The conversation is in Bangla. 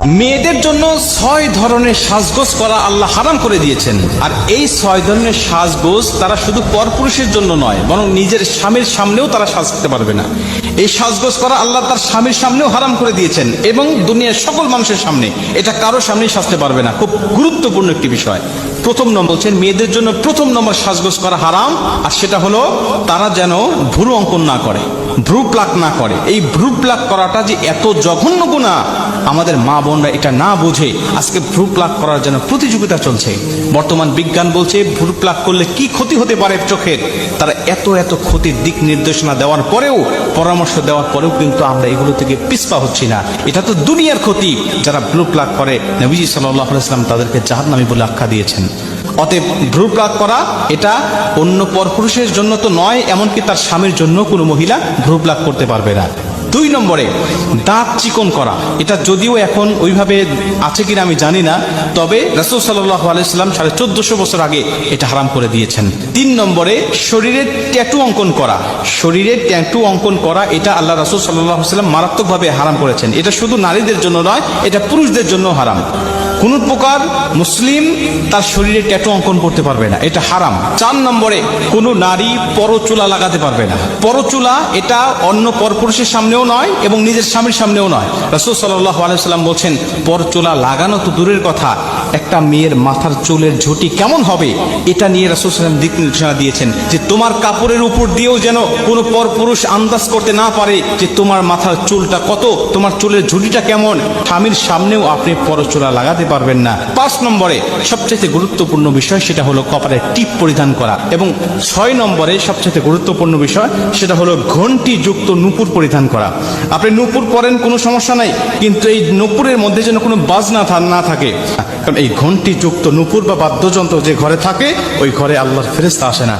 মেয়েদের জন্য 6 ধরনের সাজগোজ করা আল্লাহ হারাম করে দিয়েছেন। আর এই 6 ধরনের সাজগোজ তারা শুধু পরপুরুষের জন্য নয়, বরং নিজের স্বামীর সামনেও তারা সাজতে পারবে না। এই সাজগোজ করা আল্লাহ তার স্বামীর সামনেও হারাম করে দিয়েছেন এবং দুনিয়ার সকল মানুষের সামনে, এটা কারো সামনেই সাজতে পারবে না। খুব গুরুত্বপূর্ণ একটি বিষয়। প্রথম নম্বর বলছেন, মেয়েদের জন্য প্রথম নম্বর সাজগোজ করা হারাম, আর সেটা হলো তারা যেন ভ্রু অঙ্কন না করে, ভ্রু প্লাক না করে। এই ভ্রু প্লাক করাটা যে এত জঘন্য গুনাহ, আমাদের মা বোনরা এটা না বুঝে আজকে ভ্রু প্লাক করার জন্য প্রতিযোগিতা চলছে। বর্তমান বিজ্ঞান বলছে ভ্রু প্লাক করলে কি ক্ষতি হতে পারে চোখের। তারা এত এত ক্ষতির দিক নির্দেশনা দেওয়ার পরেও, পরামর্শ দেওয়ার পরেও কিন্তু আমরা এগুলো থেকে পিছপা হচ্ছি না। এটা তো দুনিয়ার ক্ষতি। যারা ভ্রু প্লাক করে, নবীজি সাল্লাল্লাহু আলাইহি ওয়াসাল্লাম তাদেরকে জাহান্নামী বলে আখ্যা দিয়েছেন। অতএব ভ্রু প্লাক করা এটা অন্য পরপুরুষের জন্য তো নয়, এমনকি তার স্বামীর জন্য কোনো মহিলা ভ্রু প্লাক করতে পারবে না। 2 নম্বরে দাঁত চিকন করা। এটা যদিও এখন ওইভাবে আছে কিনা আমি জানি না, তবে রাসূল সাল্লাল্লাহু আলাইহি ওয়াসাল্লাম 1450 বছর আগে এটা হারাম করে দিয়েছেন। 3 নম্বরে শরীরে ট্যাটু অঙ্কন করা। শরীরে ট্যাটু অঙ্কন করা এটা আল্লাহ রাসূল সাল্লাল্লাহু আলাইহি ওয়াসাল্লাম মারাত্মকভাবে হারাম করেছেন। এটা শুধু নারীদের জন্য নয়, এটা পুরুষদের জন্য হারাম। কোন প্রকার মুসলিম তার শরীরে ট্যাটু অঙ্কন করতে পারবে না, এটা হারাম। 4 নম্বরে কোন নারী পরচুলা লাগাতে পারবে না। পরচুলা এটা অন্য পরপুরুষের সামনেও নয় এবং নিজের স্বামীর সামনেও নয়। রাসূল সাল্লাল্লাহু আলাইহি ওয়াসাল্লাম বলছেন, পরচুলা লাগানো তো দূরের কথা, একটা মেয়ের মাথার চুলের ঝুঁটি কেমন হবে এটা নিয়ে রাসূল সাল্লাল্লাহু আলাইহি ওয়াসাল্লাম দিক নির্দেশনা দিয়েছেন, যে তোমার কাপড়ের উপর দিয়েও যেন কোনো পরপুরুষ আন্দাজ করতে না পারে যে তোমার মাথার চুলটা কত, তোমার চুলের ঝুঁটিটা কেমন। স্বামীর সামনেও আপনি পরচুলা লাগাতে পারবেন না। 5 নম্বরে সবচেয়ে গুরুত্বপূর্ণ বিষয়, সেটা হলো কপালে টিপ পরিধান করা। এবং 6 নম্বরে সবচেয়ে গুরুত্বপূর্ণ বিষয়, সেটা হলো ঘণ্টি যুক্ত নূপুর পরিধান করা। আপনি নূপুর পরেন, কোনো সমস্যা নাই, কিন্তু এই নূপুরের মধ্যে যেন কোনো বাজ না থাকে। কারণ এই ঘণ্টি যুক্ত নূপুর বা বাদ্যযন্ত্র যে ঘরে থাকে, ওই ঘরে আল্লাহর ফেরেশতা আসে না।